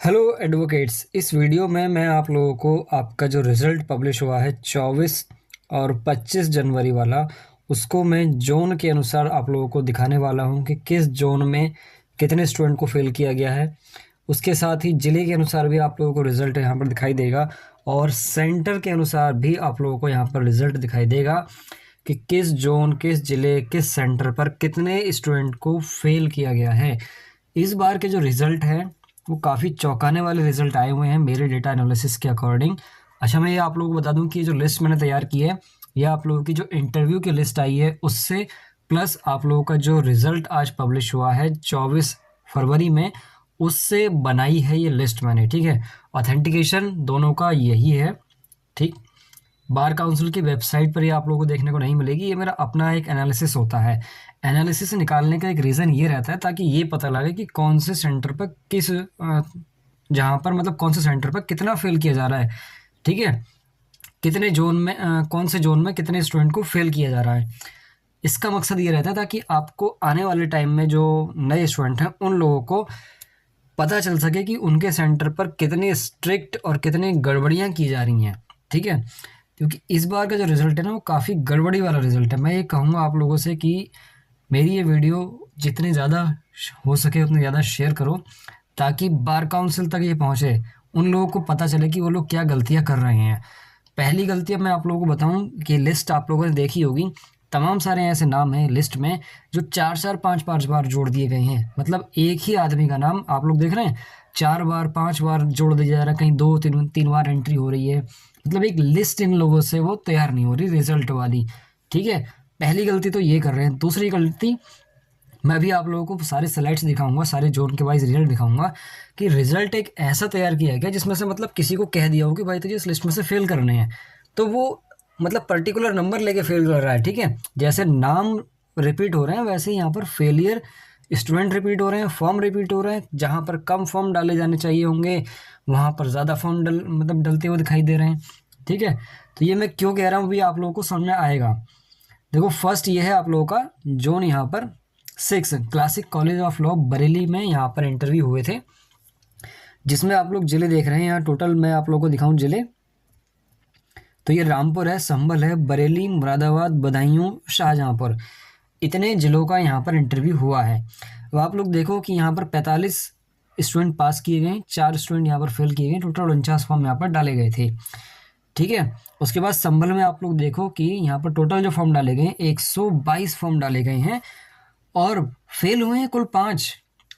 Hello advocates. इस video में मैं आप लोगों को आपका जो रिज़ल्ट पब्लिश हुआ है 24 और 25 जनवरी वाला, उसको मैं जोन के अनुसार आप लोगों को दिखाने वाला हूं कि किस जोन में कितने स्टूडेंट को फेल किया गया है। उसके साथ ही ज़िले के अनुसार भी आप लोगों को रिज़ल्ट यहाँ पर दिखाई देगा और सेंटर के अनुसार भी आप लोगों को यहाँ पर रिज़ल्ट दिखाई देगा कि किस जोन, किस ज़िले, किस सेंटर पर कितने स्टूडेंट को फेल किया गया है। इस बार के जो रिज़ल्ट हैं वो काफ़ी चौंकाने वाले रिजल्ट आए हुए हैं मेरे डेटा एनालिसिस के अकॉर्डिंग। अच्छा, मैं ये आप लोगों को बता दूं कि ये जो लिस्ट मैंने तैयार की है, ये आप लोगों की जो इंटरव्यू की लिस्ट आई है उससे प्लस आप लोगों का जो रिज़ल्ट आज पब्लिश हुआ है 24 फरवरी में, उससे बनाई है ये लिस्ट मैंने। ठीक है, ऑथेंटिकेशन दोनों का यही है। ठीक, बार काउंसिल की वेबसाइट पर ये आप लोगों को देखने को नहीं मिलेगी। ये मेरा अपना एक एनालिसिस होता है। एनालिसिस निकालने का एक रीज़न ये रहता है ताकि ये पता लगे कि कौन से सेंटर पर जहाँ पर मतलब कौन से सेंटर पर कितना फेल किया जा रहा है। ठीक है, कितने जोन में कौन से जोन में कितने स्टूडेंट को फेल किया जा रहा है। इसका मकसद ये रहता है ताकि आपको आने वाले टाइम में जो नए स्टूडेंट हैं उन लोगों को पता चल सके कि उनके सेंटर पर कितनी स्ट्रिक्ट और कितनी गड़बड़ियाँ की जा रही हैं। ठीक है, क्योंकि इस बार का जो रिज़ल्ट है ना वो काफ़ी गड़बड़ी वाला रिज़ल्ट है। मैं ये कहूँगा आप लोगों से कि मेरी ये वीडियो जितने ज़्यादा हो सके उतने ज़्यादा शेयर करो ताकि बार काउंसिल तक ये पहुँचे, उन लोगों को पता चले कि वो लोग क्या गलतियाँ कर रहे हैं। पहली गलतियाँ मैं आप लोगों को बताऊँ कि लिस्ट आप लोगों ने देखी होगी, तमाम सारे ऐसे नाम हैं लिस्ट में जो 4-4 5-5 बार जोड़ दिए गए हैं। मतलब एक ही आदमी का नाम आप लोग देख रहे हैं 4 बार 5 बार जोड़ दिया जा रहा है, कहीं 2-3 बार एंट्री हो रही है। मतलब एक लिस्ट इन लोगों से वो तैयार नहीं हो रही रिजल्ट वाली। ठीक है, पहली गलती तो ये कर रहे हैं। दूसरी गलती, मैं भी आप लोगों को सारे स्लाइड्स दिखाऊंगा, सारे जोन के वाइज रिजल्ट दिखाऊंगा कि रिजल्ट एक ऐसा तैयार किया गया जिसमें से मतलब किसी को कह दिया हो कि भाई तुझे इस लिस्ट में से फेल करने हैं, तो वो मतलब पर्टिकुलर नंबर लेके फेल कर रहा है। ठीक है, जैसे नाम रिपीट हो रहे हैं वैसे ही यहाँ पर फेलियर स्टूडेंट रिपीट हो रहे हैं, फॉर्म रिपीट हो रहे हैं। जहाँ पर कम फॉर्म डाले जाने चाहिए होंगे वहाँ पर ज़्यादा फॉर्म डलते हुए दिखाई दे रहे हैं। ठीक है, तो ये मैं क्यों कह रहा हूँ भी आप लोगों को समझ में आएगा। देखो, फर्स्ट ये है आप लोगों का जोन यहाँ पर 6 classic college of law Bareilly में यहाँ पर इंटरव्यू हुए थे, जिसमें आप लोग जिले देख रहे हैं। यहाँ टोटल मैं आप लोगों को दिखाऊं जिले, तो ये रामपुर है, संभल है, बरेली, मुरादाबाद, बदायूं, शाहजहाँपुर, इतने जिलों का यहाँ पर इंटरव्यू हुआ है। अब आप लोग देखो कि यहाँ पर 45 स्टूडेंट पास किए गए, 4 स्टूडेंट यहाँ पर फेल किए गए, टोटल 49 फॉर्म यहाँ पर डाले गए थे। ठीक है, उसके बाद संभल में आप लोग देखो कि यहाँ पर टोटल जो फॉर्म डाले गए 122 फॉर्म डाले गए हैं और फेल हुए हैं कुल 5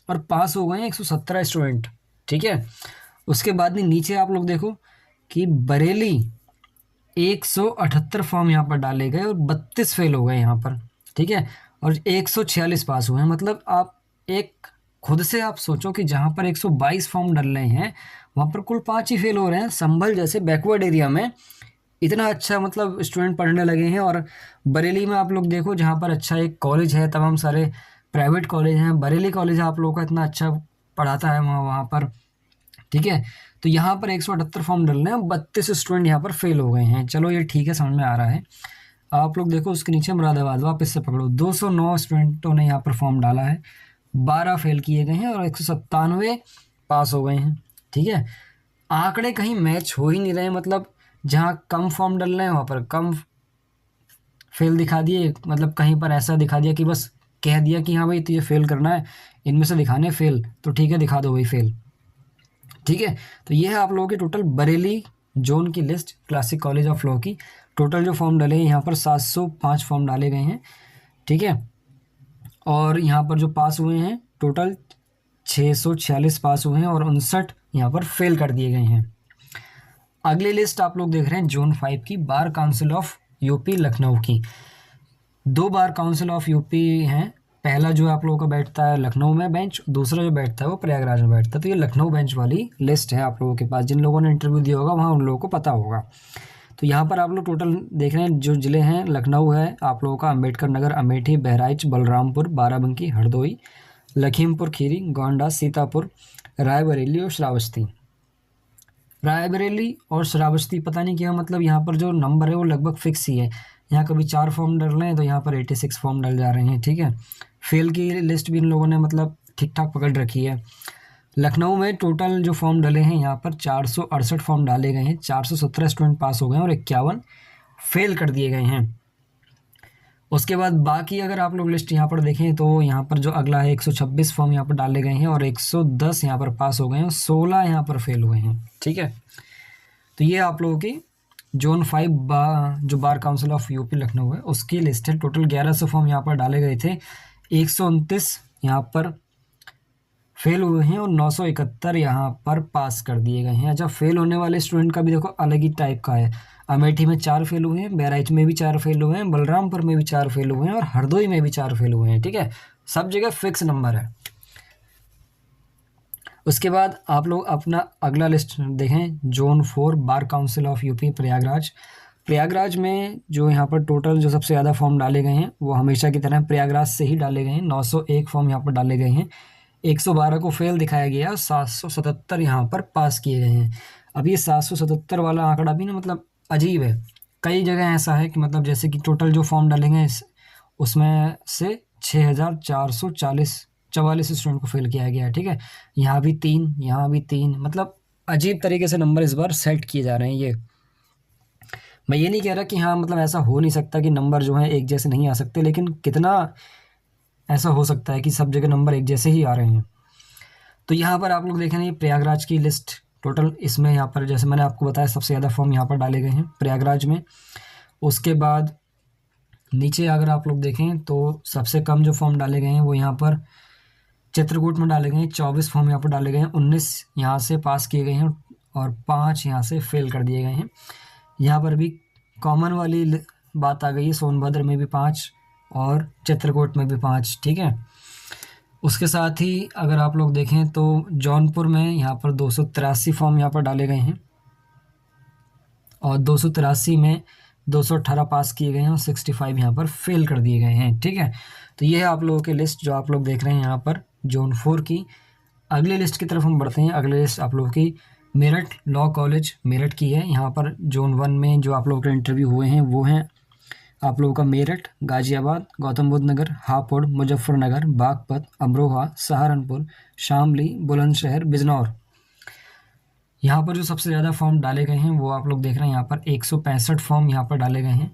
और पास हो गए हैं 117 स्टूडेंट। ठीक है, उसके बाद में नीचे आप लोग देखो कि बरेली 178 फॉर्म यहाँ पर डाले गए और 32 फेल हो गए यहाँ पर। ठीक है, और 146 पास हुए हैं। मतलब आप एक खुद से आप सोचो कि जहाँ पर 122 फॉर्म डल रहे हैं वहाँ पर कुल 5 ही फेल हो रहे हैं। संभल जैसे बैकवर्ड एरिया में इतना अच्छा मतलब स्टूडेंट पढ़ने लगे हैं। और बरेली में आप लोग देखो जहाँ पर अच्छा एक कॉलेज है, तमाम सारे प्राइवेट कॉलेज हैं, बरेली कॉलेज आप लोगों का इतना अच्छा पढ़ाता है वहाँ पर। ठीक है, तो यहाँ पर 178 फॉर्म डल रहे हैं, 32 स्टूडेंट यहाँ पर फेल हो गए हैं। चलो ये ठीक है, समझ में आ रहा है। आप लोग देखो उसके नीचे मुरादाबाद, वापस से पकड़ो, 209 स्टूडेंटों ने यहाँ पर फॉर्म डाला है, 12 फेल किए गए हैं और 197 पास हो गए हैं। ठीक है, आंकड़े कहीं मैच हो ही नहीं रहे। मतलब जहाँ कम फॉर्म डल रहे हैं वहाँ पर कम फेल दिखा दिए, मतलब कहीं पर ऐसा दिखा दिया कि बस कह दिया कि हाँ भाई तुझे फेल करना है, इनमें से दिखाने फेल, तो ठीक है दिखा दो भाई फेल। ठीक है, तो ये है आप लोगों की टोटल बरेली जोन की list classic college of law की। टोटल जो फॉर्म डाले हैं यहाँ पर 705 फॉर्म डाले गए हैं। ठीक है, और यहाँ पर जो पास हुए हैं टोटल 646 पास हुए हैं और 59 यहाँ पर फेल कर दिए गए हैं। अगली लिस्ट आप लोग देख रहे हैं जोन 5 की, bar council of UP Lucknow की। 2 बार काउंसिल ऑफ यूपी हैं। पहला जो आप लोगों का बैठता है लखनऊ में बेंच, दूसरा जो बैठता है वो प्रयागराज में बैठता है। तो ये लखनऊ बेंच वाली लिस्ट है आप लोगों के पास। जिन लोगों ने इंटरव्यू दिया होगा वहाँ उन लोगों को पता होगा। तो यहाँ पर आप लोग टोटल देख रहे हैं जो ज़िले हैं, लखनऊ है आप लोगों का, अम्बेडकर नगर, अमेठी, बहराइच, बलरामपुर, बाराबंकी, हरदोई, लखीमपुर खीरी, गोंडा, सीतापुर, रायबरेली और श्रावस्ती। रायबरेली और श्रावस्ती पता नहीं क्या मतलब, यहाँ पर जो नंबर है वो लगभग फिक्स ही है। यहाँ कभी 4 फॉर्म डल रहे हैं तो यहाँ पर 86 फॉर्म डल जा रहे हैं। ठीक है, फेल की लिस्ट भी इन लोगों ने मतलब ठीक ठाक पकड़ रखी है। लखनऊ में टोटल जो फॉर्म डले हैं यहाँ पर 468 फॉर्म डाले गए हैं, 417 स्टूडेंट पास हो गए हैं और 51 फेल कर दिए गए हैं। उसके बाद बाकी अगर आप लोग लिस्ट यहाँ पर देखें तो यहाँ पर जो अगला है 126 फॉर्म यहाँ पर डाले गए हैं और 110 यहाँ पर पास हो गए हैं और 16 यहाँ पर फेल हुए हैं। ठीक है, तो ये आप लोगों की जोन 5 जो bar council of UP Lucknow है उसकी लिस्ट है। टोटल 1100 फॉर्म यहाँ पर डाले गए थे, 129 यहाँ पर फेल हुए हैं और 971 यहाँ पर पास कर दिए गए हैं। अच्छा, फेल होने वाले स्टूडेंट का भी देखो अलग ही टाइप का है। अमेठी में 4 फेल हुए हैं, बहराइच में भी 4 फेल हुए हैं, बलरामपुर में भी 4 फेल हुए हैं और हरदोई में भी 4 फेल हुए हैं। ठीक है, सब जगह फिक्स नंबर है। उसके बाद आप लोग अपना अगला लिस्ट देखें, zone 4 bar council of UP Prayagraj. Prayagraj में जो यहाँ पर टोटल जो सबसे ज़्यादा फॉर्म डाले गए हैं वो हमेशा की तरह प्रयागराज से ही डाले गए हैं। 901 फॉर्म यहाँ पर डाले गए हैं, 112 को फेल दिखाया गया और 777 यहाँ पर पास किए गए हैं। अब ये 777 वाला आंकड़ा भी ना मतलब अजीब है। कई जगह ऐसा है कि मतलब जैसे कि टोटल जो फॉर्म डालेंगे उसमें से 6444 स्टूडेंट को फेल किया गया है। ठीक है, यहाँ भी 3, यहाँ भी 3, मतलब अजीब तरीके से नंबर इस बार सेट किए जा रहे हैं। ये मैं ये नहीं कह रहा कि हाँ मतलब ऐसा हो नहीं सकता कि नंबर जो है एक जैसे नहीं आ सकते, लेकिन कितना ऐसा हो सकता है कि सब जगह नंबर एक जैसे ही आ रहे हैं। तो यहाँ पर आप लोग देखें ये प्रयागराज की लिस्ट टोटल, इसमें यहाँ पर जैसे मैंने आपको बताया सबसे ज़्यादा फॉर्म यहाँ पर डाले गए हैं प्रयागराज में। उसके बाद नीचे अगर आप लोग देखें तो सबसे कम जो फॉर्म डाले गए हैं वो यहाँ पर चित्रकूट में डाले गए हैं। 24 फॉर्म यहाँ पर डाले गए हैं, 19 यहाँ से पास किए गए हैं और 5 यहाँ से फेल कर दिए गए हैं। यहाँ पर भी कॉमन वाली बात आ गई है, सोनभद्र में भी 5 और चित्रकूट में भी 5। ठीक है, उसके साथ ही अगर आप लोग देखें तो जौनपुर में यहाँ पर 283 फॉर्म यहाँ पर डाले गए हैं और 283 में 218 पास किए गए हैं और 65 यहाँ पर फेल कर दिए गए हैं। ठीक है, तो ये है आप लोगों की लिस्ट जो आप लोग देख रहे हैं यहाँ पर जोन 4 की। अगले लिस्ट की तरफ हम बढ़ते हैं। अगले लिस्ट आप लोगों की मेरठ लॉ कॉलेज मेरठ की है। यहाँ पर जोन 1 में जो आप लोगों के इंटरव्यू हुए हैं वो हैं आप लोगों का मेरठ, गाजियाबाद, गौतम बुद्ध नगर, हापुड़, मुजफ्फरनगर, बागपत, अमरोहा, सहारनपुर, शामली, बुलंदशहर, बिजनौर। यहाँ पर जो सबसे ज़्यादा फॉर्म डाले गए हैं वो आप लोग देख रहे हैं यहाँ पर 165 फॉर्म यहाँ पर डाले गए हैं।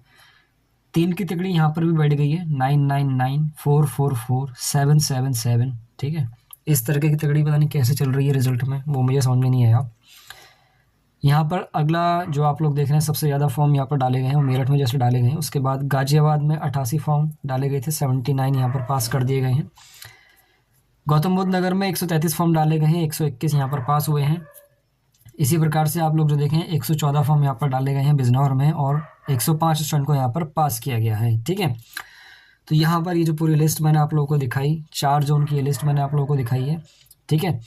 3 की तिकड़ी यहाँ पर भी बढ़ गई है, 999, 444, 777। ठीक है, इस तरह की तिकड़ी पता नहीं कैसे चल रही है रिजल्ट में, वो मुझे समझ में नहीं आया। यहाँ पर अगला जो आप लोग देख रहे हैं सबसे ज़्यादा फॉर्म यहाँ पर डाले गए हैं वो मेरठ में जैसे डाले गए हैं। उसके बाद गाजियाबाद में 88 फॉर्म डाले गए थे, 79 यहाँ पर पास कर दिए गए हैं। गौतम बुद्ध नगर में 133 फॉर्म डाले गए हैं, 121 यहाँ पर पास हुए हैं। इसी प्रकार से आप लोग जो देखें 114 फॉर्म यहाँ पर डाले गए हैं बिजनौर में और 105 स्टूडेंट को यहाँ पर पास किया गया है। ठीक है, तो यहाँ पर ये जो पूरी लिस्ट मैंने आप लोगों को दिखाई, 4 जोन की ये लिस्ट मैंने आप लोगों को दिखाई है। ठीक है,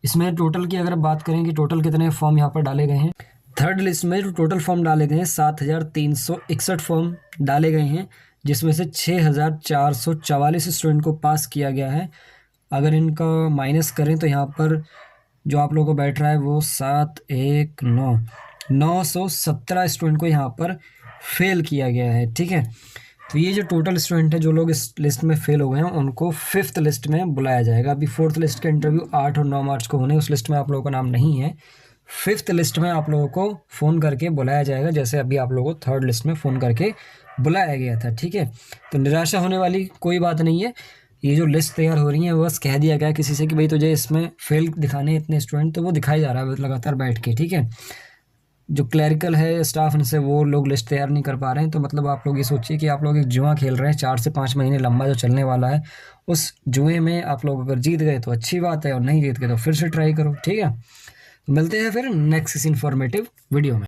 इसमें टोटल की अगर बात करें कि टोटल कितने फॉर्म यहाँ पर डाले गए हैं, थर्ड लिस्ट में जो टोटल फॉर्म डाले गए हैं 7361 फॉर्म डाले गए हैं, जिसमें से 6444 स्टूडेंट को पास किया गया है। अगर इनका माइनस करें तो यहाँ पर जो आप लोगों को बैठ रहा है वो 917 स्टूडेंट को यहाँ पर फेल किया गया है। ठीक है, तो ये जो टोटल स्टूडेंट है जो लोग इस लिस्ट में फेल हो गए हैं उनको 5th लिस्ट में बुलाया जाएगा। अभी 4th लिस्ट का इंटरव्यू 8 और 9 मार्च को होने, उस लिस्ट में आप लोगों का नाम नहीं है। 5th लिस्ट में आप लोगों को फ़ोन करके बुलाया जाएगा, जैसे अभी आप लोगों को 3rd लिस्ट में फ़ोन करके बुलाया गया था। ठीक है, तो निराशा होने वाली कोई बात नहीं है। ये जो लिस्ट तैयार हो रही है बस कह दिया गया किसी से कि भाई तुझे इसमें फेल दिखाने इतने स्टूडेंट, तो वो दिखाई जा रहा है लगातार बैठ के। ठीक है, जो क्लरिकल है स्टाफ इनसे वो लोग लिस्ट तैयार नहीं कर पा रहे हैं, तो मतलब आप लोग ये सोचिए कि आप लोग एक जुआ खेल रहे हैं 4 से 5 महीने लंबा जो चलने वाला है। उस जुए में आप लोग अगर जीत गए तो अच्छी बात है और नहीं जीत गए तो फिर से ट्राई करो। ठीक है, तो मिलते हैं फिर नेक्स्ट इस इन्फॉर्मेटिव वीडियो में।